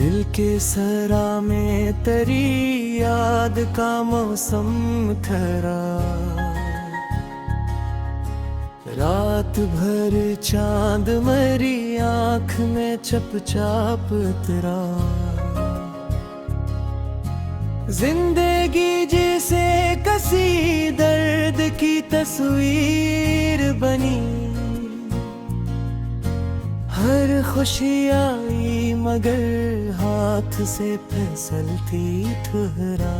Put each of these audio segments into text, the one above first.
दिल के सरा में तेरी याद का मौसम ठहरा। रात भर चांद मेरी आँख में चपचाप उतरा। जिंदगी जिसे कसी दर्द की तस्वीर बनी। हर खुशी आई मगर हाथ से फिसलती ठुहरा।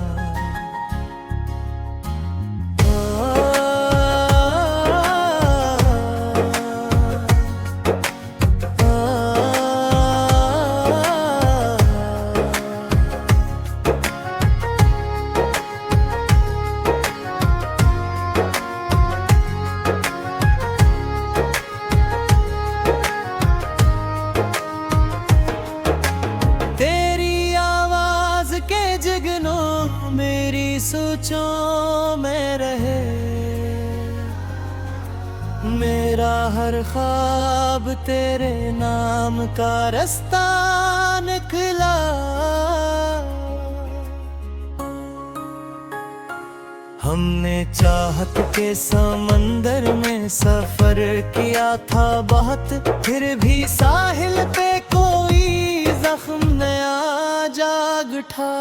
मेरी सोचों में रहे मेरा हर ख्वाब तेरे नाम का रास्ता निकला। हमने चाहत के समंदर में सफर किया था बहुत, फिर भी साहिल पे कोई जख्म नया जाग उठा।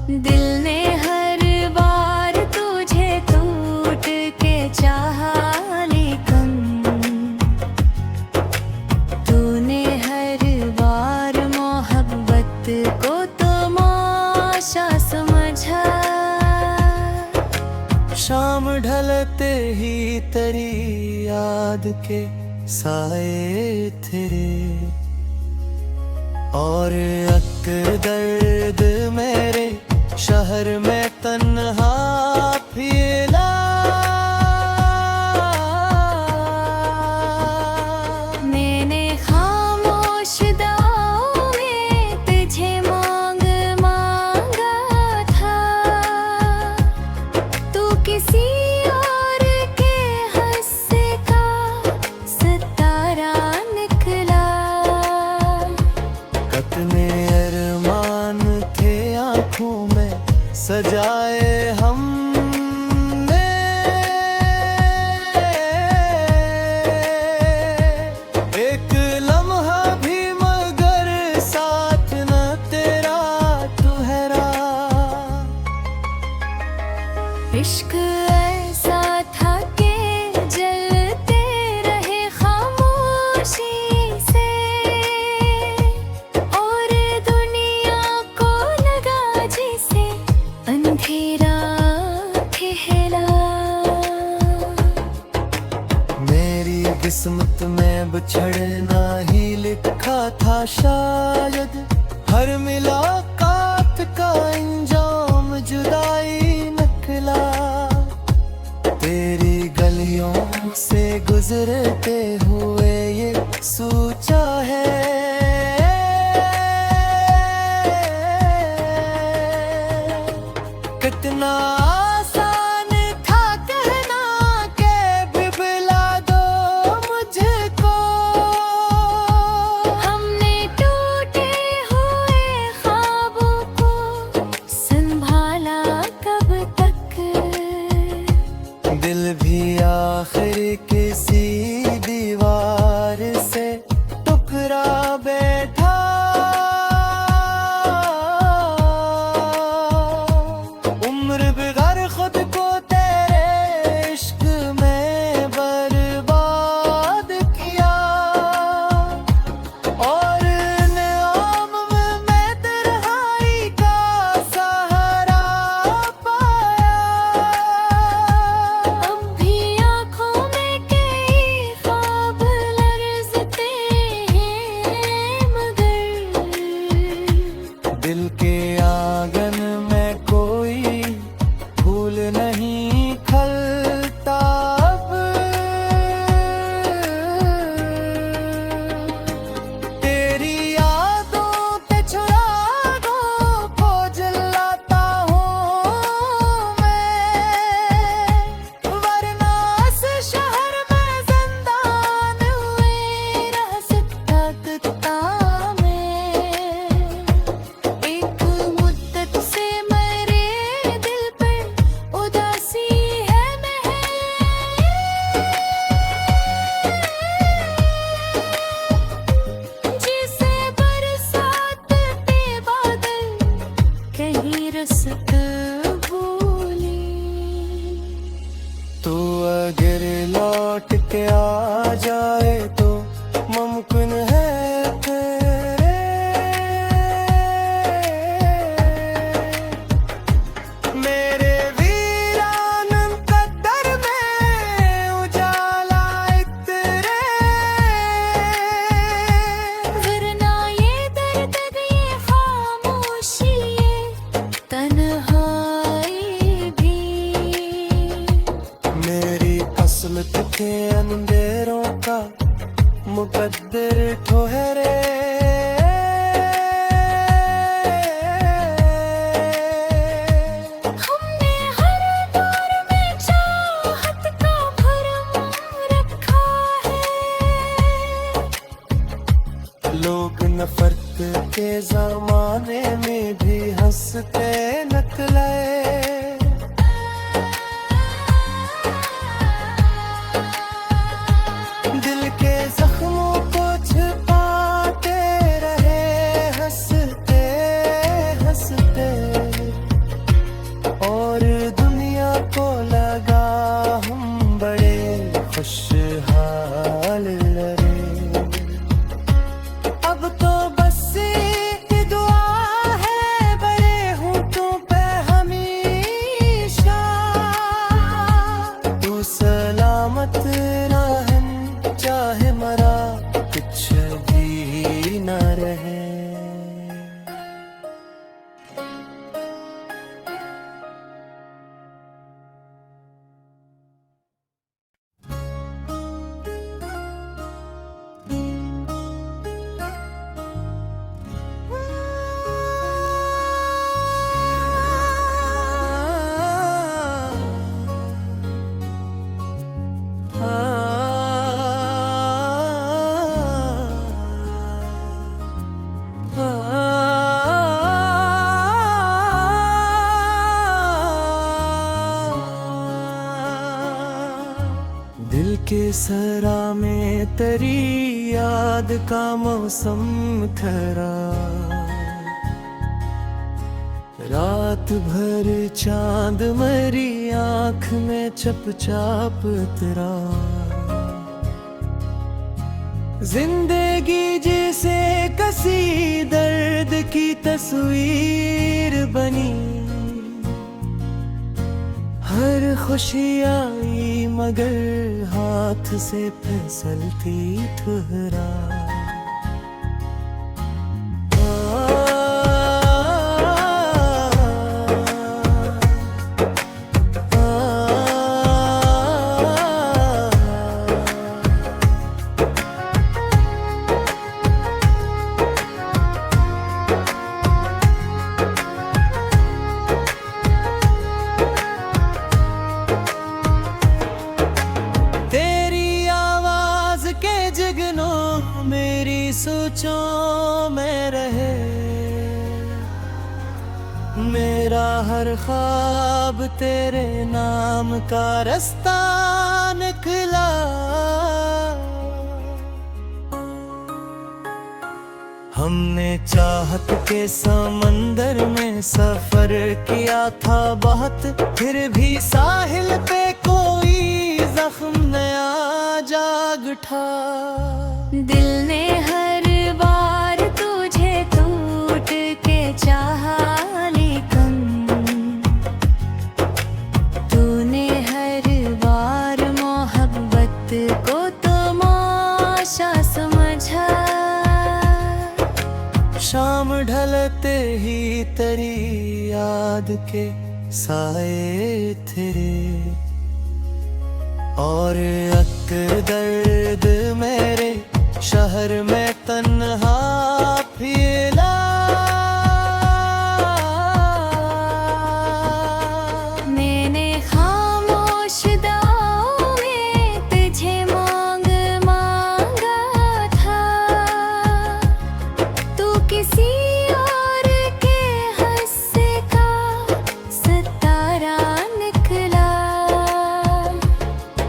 दिल ने हर बार तुझे टूट के चाहा, लेकिन तूने हर बार मोहब्बत को तमाशा समझा। शाम ढलते ही तेरी याद के साए तेरे और अक दर्द मेरे शहर में तन्हा फैला। मैंने खामोश दुआओं में तुझे मांगा था। तू किसी और के हिस्से का सितारा निकला। कितने अरमान थे आँखों में सजाए हमने। एक लम्हा भी मगर साथ न तेरा ठहरा। इश्क ऐसा था कि जलते रहे खामोशी से, और दुनिया को लगा जैसे अंधेरा कहला। मेरी किस्मत में बिछड़ना ही लिखा था शायद। हर मुलाकात का अंजाम जुदाई निकला। जमाने में भी हंसते निकले। दिल के जख्मों को छुपाते रहे हंसते हंसते, और दुनिया को लगा हम बड़े खुशहाल रहे। अब तो बस एक दुआ है बड़े होठों पे हमेशा, तू सलामत रहन चाहे मरा कुछ भी न रहे। दिल के सरा में तेरी याद का मौसम ठहरा, रात भर चांद मेरी आँख में चपचाप उतरा। जिंदगी जिसे कसी दर्द की तस्वीर बनी, हर खुशी आई मगर हाथ से फिसलती ठुहरा। मेरी सोचों में रहे, मेरा हर ख्वाब तेरे नाम का रास्ता निकला। हमने चाहत के समंदर में सफर किया था बहुत, फिर भी साहिल पे कोई जख्म नया जाग उठा। दिल ने हर बार तुझे टूट के चाहा, लेकिन तूने हर बार मोहब्बत को तमाशा समझा। शाम ढलते ही तेरी याद के साए तेरे, और अक दर्द मेरे शहर में तन्हा फैला। मैंने खामोश दुआओं में तुझे मांगा था, तू किसी और के हिस्से का सितारा निकला।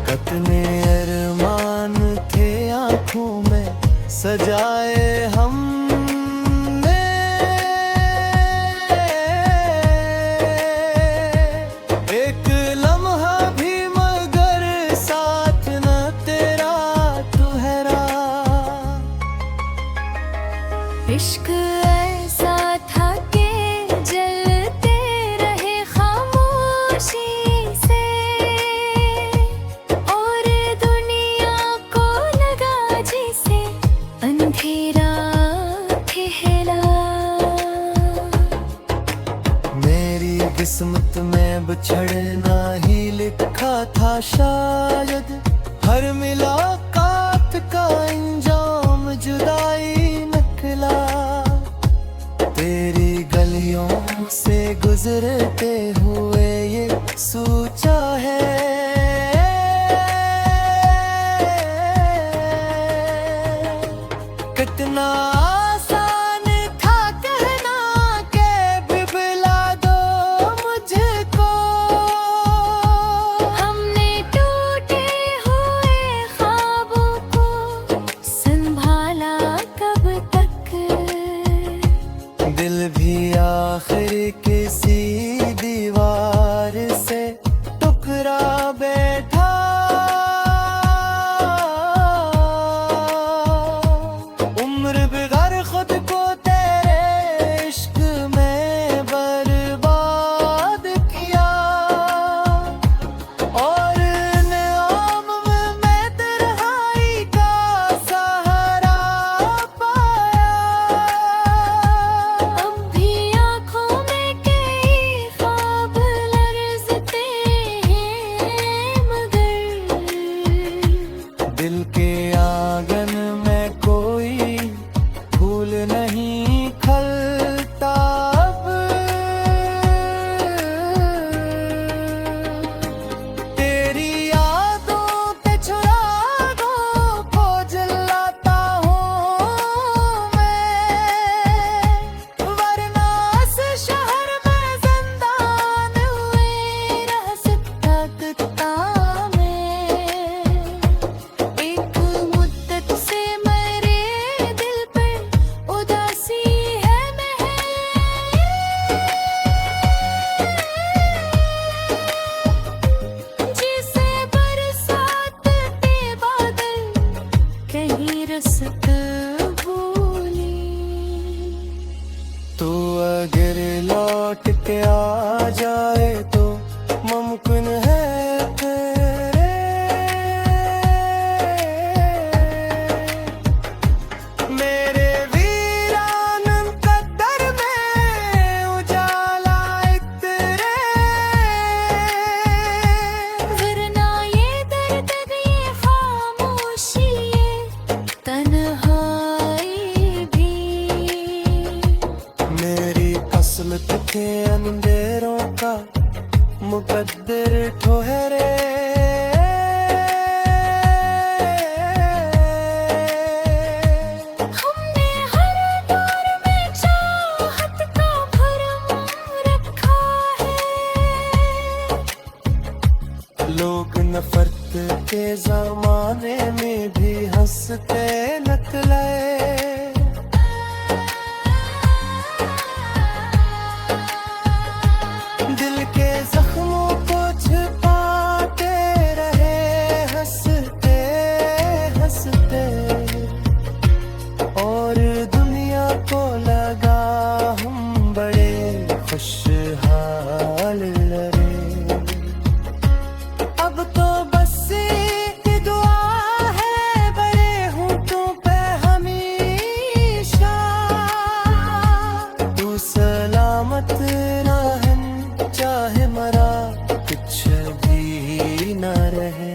कितने अरमान थे आँखों में सजाए हमने, एक लम्हा भी मगर साथ न तेरा ठहरा। इश्क ऐसा था कि जलते रहे खामोशी से, और दुनिया को लगा जैसे अंधेरा कहला। मेरी किस्मत में बिछड़ना ही लिखा था शायद, हर मुलाकात का अंजाम जुदाई निकला। तेरी गलियों से गुजरते हुए ये सोचा है, कितना आसान था दिल भी आखिर किसी दीवार से टकरा बैठा। उम्र बिगाड़ खुद को तेरे इश्क में बर्बाद किया और नाम में तन्हाई का सहारा पाया। अब भी आँखों में कई ख्वाब लरज़ते हैं मगर दिल के आंगन में कोई फूल नहीं खलता अब। तेरी यादों के चिरागों को जलाता हूँ मैं, वरना इस शहर में जिंदान हुए रह सकता मैं। एक मुद्दत से मेरे दिल पर उदासी है महल, जिसे बरसात के बादल कहीं रसत भूली। तू अगर लौट के आ जाए तो मुमकिन है तेरे। मेरे वीरान कदर में उजाला एक तेरे। वरना ये दर्द ये खामोशी ये तन्हाई भी मेरी किस्मत के अंधेरों का मुकद्दर ठहरे। हमने हर दौर में चाहत का भरम रखा है। लोग नफरत के जमाने में भी हंसते निकले। दिल के जख्मों को छुपाते रहे हंसते हंसते और दुनिया को लगा हम बड़े खुशहाल लगे। अब तो बस एक दुआ है बड़े होंठों पे हमेशा, तू सलामत रहन चाहे मरा कुछ भी न रहे।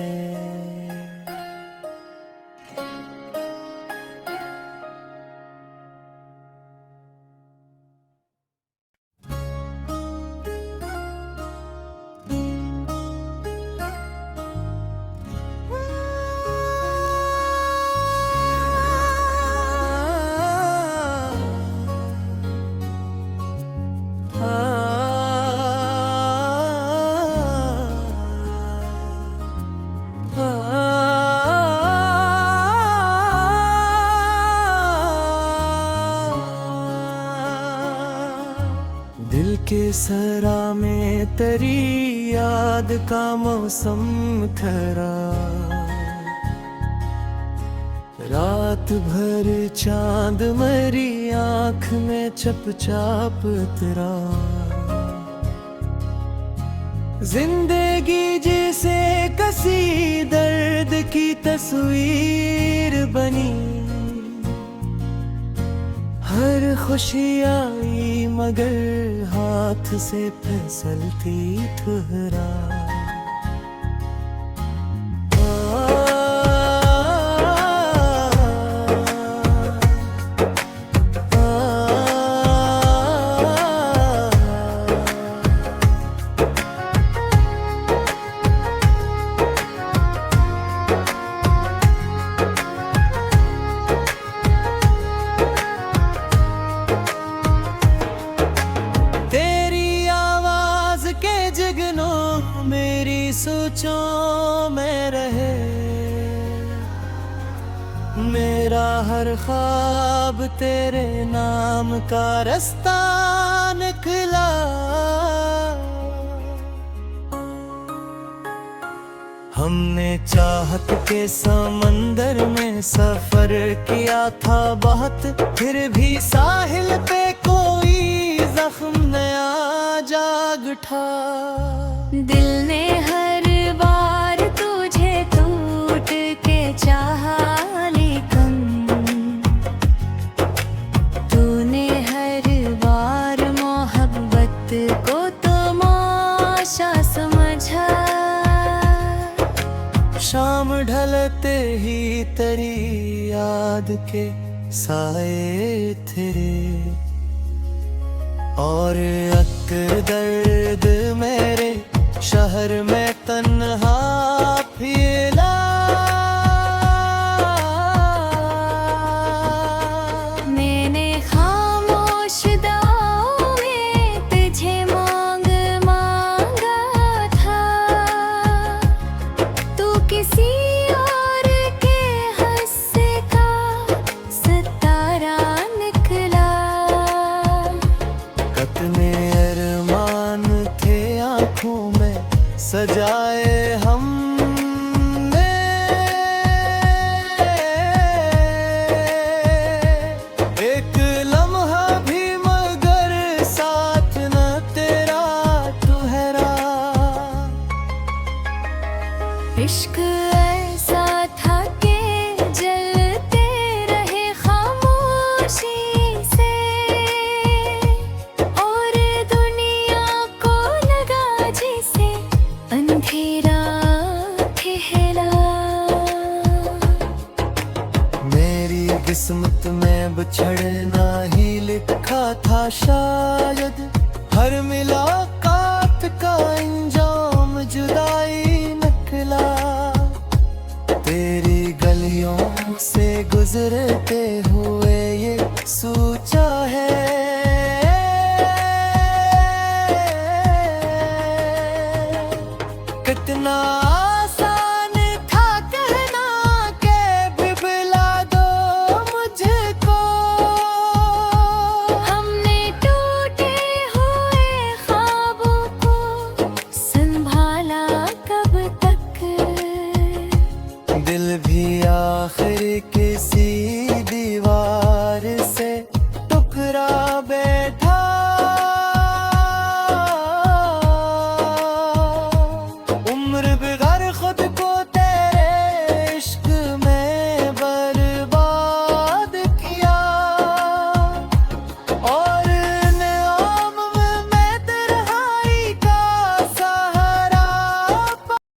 दिल के सरा में तेरी याद का मौसम खरा। रात भर चांद मेरी आँख में चपचाप तेरा। जिंदगी जिसे कसी दर्द की तस्वीर बनी। हर खुशी आई मगर हाथ से फिसलती ठुहरा। सोचों में रहे मेरा हर ख्वाब तेरे नाम का रास्ता निकला। हमने चाहत के समंदर में सफर किया था बहुत, फिर भी साहिल पे कोई जख्म नया जाग उठा। दिल ने हर बार तुझे टूट के चाहा, लेकिन तूने हर बार मोहब्बत को तमाशा समझा। शाम ढलते ही तेरी याद के साए थे, और अक दर्द मेरे शहर में तन्हा फैला। मैंने खामोश दुआओं में तुझे मांगा था, तू किसी और के हंस का सितारा निकला। कितने अरमान थे आँखों में सजाए हमने, एक लम्हा भी मगर साथ न तेरा ठहरा। इश्क ऐसा था कि जलते रहे खामोशी से, और दुनिया को लगा जैसे अंधेरा कहला। मेरी किस्मत में बिछड़ना ही लिखा था शायद, हर मुलाकात का अंजाम जुदाई निकला। तेरी गलियों से गुजरते हुए ये सोचा है